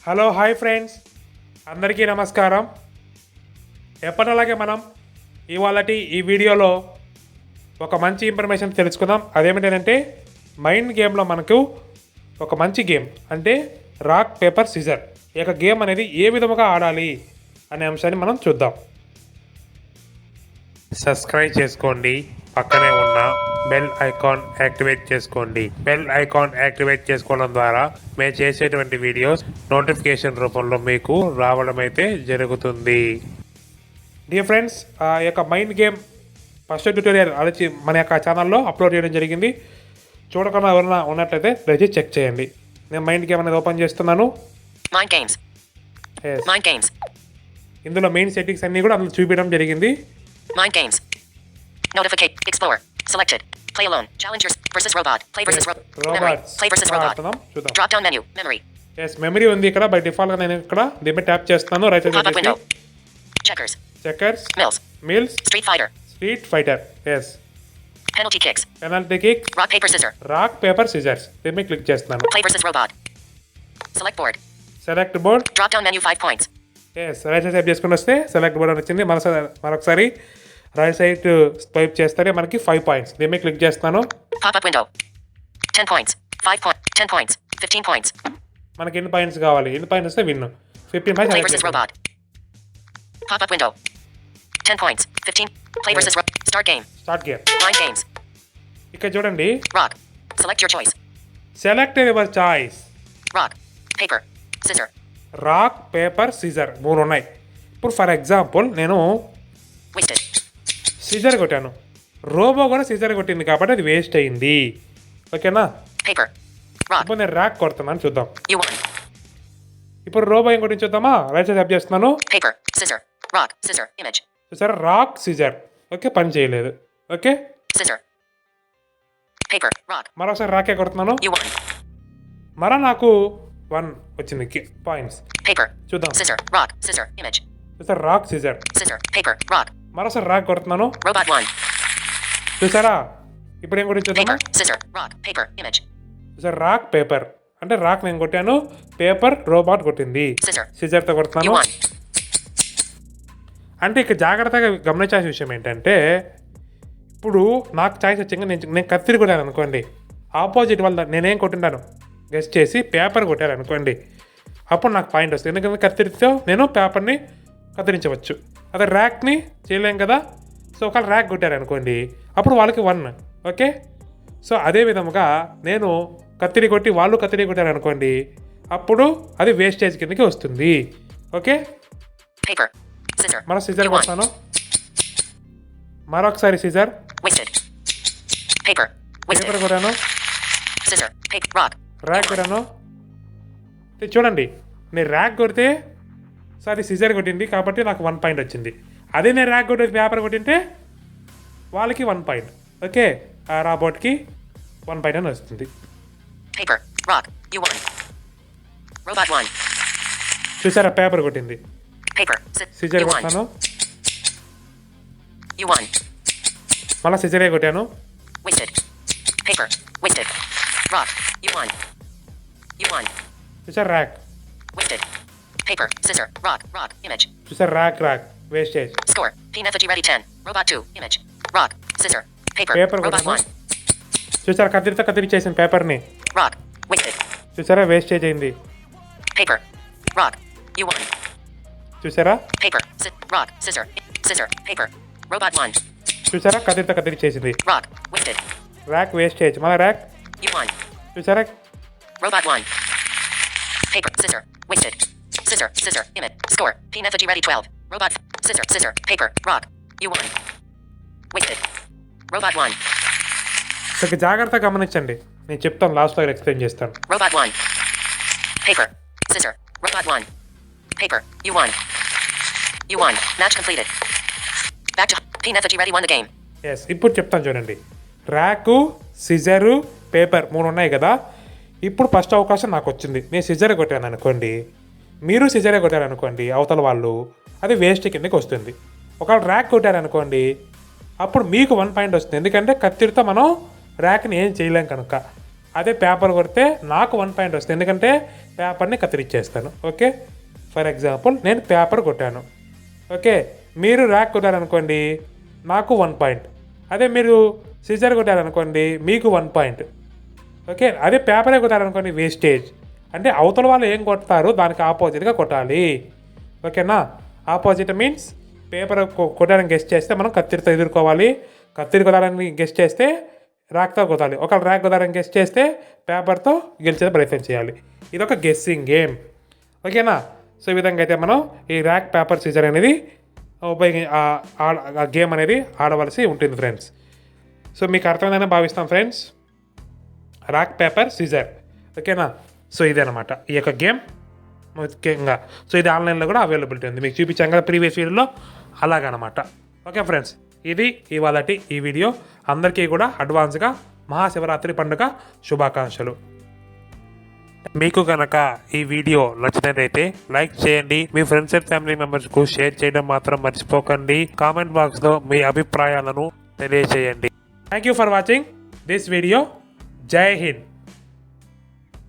Hello hi friends, అందరికీ నమస్కారం. ఎప్పటిలాగే మనం ఈ వీడియోలో ఒక మంచి ఇన్ఫర్మేషన్ తెలుసుకుందాం. అదేమిటంటే మైండ్ గేమ్లో మనకు ఒక మంచి గేమ్ అంటే రాక్ పేపర్ సిజర్ ఈ యొక్క గేమ్ అనేది ఏ విధముగా ఆడాలి అనే అంశాన్ని మనం చూద్దాం. సబ్స్క్రైబ్ చేసుకోండి, పక్కనే ఉన్న బెల్ ఐకాన్ యాక్టివేట్ చేసుకోండి. బెల్ ఐకాన్ యాక్టివేట్ చేసుకోవడం ద్వారా మేము చేసేటువంటి వీడియోస్ నోటిఫికేషన్ రూపంలో మీకు రావడం అయితే జరుగుతుంది. డియర్ ఫ్రెండ్స్, ఆ యొక్క మైండ్ గేమ్ ఫస్ట్ ట్యూటోరియల్ అడిచి మన యొక్క ఛానల్లో అప్లోడ్ చేయడం జరిగింది. చూడకుండా ఎవరైనా ఉన్నట్లయితే దయచేసి చెక్ చేయండి. నేను మైండ్ గేమ్ అనేది ఓపెన్ చేస్తున్నాను. ఇందులో మెయిన్ సెట్టింగ్స్ అన్నీ కూడా అందులో చూపించడం జరిగింది. Mind games. Notificate. Explore. Selected. Play alone. Challengers versus robot. Play versus memory. Play versus robot. Drop down menu. Memory. Yes, memory ఉంది ఇక్కడ. బై డిఫాల్ట్ గా నేను ఇక్కడ దీన్ని ట్యాప్ చేస్తాను. Right side Pop-up window. Checkers. Mills. Street fighter. Yes. Penalty kicks. Rock paper scissors. దీన్ని click చేస్తాను. Play versus robot. Select board. Drop down menu 5 points. Yes, right side swipe చేసుకుని వస్తే select board అని వచ్చింది. మరొకసారి right side swipe చేస్తే మనకి 5 points. దీన్ని క్లిక్ చేస్తాను. Pop-up window. 10 points. 5 points. 10 points. 15 points. మనకి ఎన్ని పాయింట్స్ కావాలి? ఎన్ని పాయింట్స్ వస్తే win. 15 points. Play versus robot. Pop-up window. 10 points. 15. Play versus Start game. Mind games. ఇక్కడ చూడండి. Rock. Select your choice. Select your choice. Rock. Paper. Scissor. Rock paper scissor 3 ఉన్నాయి. ఇప్పుడు for example నేను scissor కొట్టాను, robot కూడా scissor కొట్టింది కాబట్టి అది వేస్ట్ అయింది. ఓకేనా? ఇప్పుడు నేను రాక్ కొడుతున్నాను, చూద్దాం. ఇప్పుడు రోబో ఏం కొట్టింది చూద్దామా? రైట్ సైడ్ ట్యాప్ చేస్తున్నాను. చూసారా, రాక్ సిజర్. ఓకే, పని చేయలేదు. ఓకే, మరోసారి రాకే కొడుతున్నాను. మరో నాకు 1 వచ్చింది పాయింట్స్. చూద్దాం. చూసారా, రాక్ సిజర్. మరోసారి రాక్ కొడుతున్నాను. చూసారా, ఇప్పుడు ఏం కొట్టి చూద్దాం. చూసారా, రాక్ పేపర్ అంటే రాక్ నేను కొట్టాను, పేపర్ రోబోట్ కొట్టింది. సిజర్తో కొడుతున్నాను. అంటే ఇక్కడ జాగ్రత్తగా గమనించాల్సిన విషయం ఏంటంటే ఇప్పుడు నాకు ఛాయిస్ వచ్చింది, నేను కత్తిరి కొట్టాను అనుకోండి, ఆపోజిట్ వాళ్ళ నేనేం కొట్టింటాను గెస్ట్ చేసి పేపర్ కొట్టారు అనుకోండి, అప్పుడు నాకు పాయింట్ వస్తుంది. ఎందుకంటే కత్తిరితో నేను పేపర్ని కత్తిరించవచ్చు. అదే ర్యాక్ని చేయలేం కదా. సో ఒకవేళ ర్యాక్ కొట్టారు అనుకోండి, అప్పుడు వాళ్ళకి 1. ఓకే, సో అదే విధముగా నేను కత్తిరి కొట్టి వాళ్ళు కత్తిరి కొట్టారు అనుకోండి, అప్పుడు అది వేస్టేజ్ కిందకి వస్తుంది. ఓకే, మరో సిజర్ కొడతాను. మరొకసారి సిజర్, పేపర్ కొట్టాను, ర్యాక్ కొట్టాను. చూడండి, నేను ర్యాక్ కొడితే సారీ సిజర్ కొట్టింది కాబట్టి నాకు 1 పాయింట్ వచ్చింది. అదే నేను ర్యాక్ కొట్టి పేపర్ కొట్టింటే వాళ్ళకి 1 పాయింట్. ఓకే, ఆ రాబోట్కి 1 పాయింట్ అని వస్తుంది. చూసారా, పేపర్ కొట్టింది. సిజర్ కొట్టాను, మళ్ళీ సిజరే కొట్టాను. చూసారా, ర్యాక్. చూసారా, ర్యాక్ వేస్టేజ్. పేపర్ కొట్టాను. చూసారా, కత్తిరితో కత్తిరించేసిన పేపర్ని. చూసారా, వేస్టేజ్ అయింది. చూసారా, చూసారా, కత్తిరితో కత్తిరించేసింది. Rack wastage. మళ్ళీ ర్యాక్. చూసారా, జాగ్రత్తగా గమనించండి, నేను చెప్తాను, లాస్ట్లో ఎక్స్ప్లెయిన్ చేస్తాను. ఎస్, ఇప్పుడు చెప్తాను చూడండి. ర్యాకు, సిజరు, పేపర్ 3 ఉన్నాయి కదా. ఇప్పుడు ఫస్ట్ అవకాశం నాకు వచ్చింది. నేను సిజర్ కొట్టాను అనుకోండి, మీరు సిజరే కొట్టారనుకోండి, అవతల వాళ్ళు అది వేస్ట్ కిందకి వస్తుంది. ఒకవేళ ర్యాక్ కొట్టారనుకోండి, అప్పుడు మీకు 1 పాయింట్ వస్తుంది. ఎందుకంటే కత్తిరితో మనం ర్యాక్ని ఏం చేయలేం కనుక. అదే పేపర్ కొడితే నాకు 1 పాయింట్ వస్తుంది, ఎందుకంటే పేపర్ని కత్తిరించేస్తాను. ఓకే, ఫర్ ఎగ్జాంపుల్ నేను పేపర్ కొట్టాను. ఓకే, మీరు ర్యాక్ కొట్టారనుకోండి నాకు 1 పాయింట్. అదే మీరు సిజర్ కొట్టారనుకోండి మీకు 1 పాయింట్. ఓకే, అదే పేపరే కొట్టారనుకోండి వేస్టేజ్. అంటే అవతల వాళ్ళు ఏం కొడతారు దానికి ఆపోజిట్గా కొట్టాలి. ఓకేనా, ఆపోజిట్ మీన్స్ పేపర్ కొట్టాలని గెస్ట్ చేస్తే మనం కత్తిరితో ఎదుర్కోవాలి. కత్తిరి కొట్టాలని గెస్ట్ చేస్తే ర్యాక్తో కొట్టాలి. ఒకవేళ ర్యాక్ కొట్టాలని గెస్ట్ చేస్తే పేపర్తో గెలిచే ప్రయత్నం చేయాలి. ఇది ఒక గెస్సింగ్ గేమ్. ఓకేనా, సో ఈ విధంగా అయితే మనం ఈ ర్యాక్ పేపర్ సీజర్ అనేది ఆ గేమ్ అనేది ఆడవలసి ఉంటుంది ఫ్రెండ్స్. సో మీకు అర్థమైందని భావిస్తాం ఫ్రెండ్స్, ర్యాక్ పేపర్ సీజర్. ఓకేనా, సో ఇదే అనమాట ఈ యొక్క గేమ్ ముఖ్యంగా. సో ఇది ఆన్లైన్లో కూడా అవైలబిలిటీ ఉంది, మీకు చూపించాం కదా ప్రీవియస్ వీడియోలో, అలాగనమాట. ఓకే ఫ్రెండ్స్, ఇది ఇవాళటి ఈ వీడియో. అందరికీ కూడా అడ్వాన్స్గా మహాశివరాత్రి పండుగ శుభాకాంక్షలు. మీకు కనుక ఈ వీడియో నచ్చినట్లయితే లైక్ చేయండి, మీ ఫ్రెండ్స్ అండ్ ఫ్యామిలీ మెంబర్స్కు షేర్ చేయడం మాత్రం మర్చిపోకండి. కామెంట్ బాక్స్లో మీ అభిప్రాయాలను తెలియజేయండి. Thank you for watching this video. జై హింద్.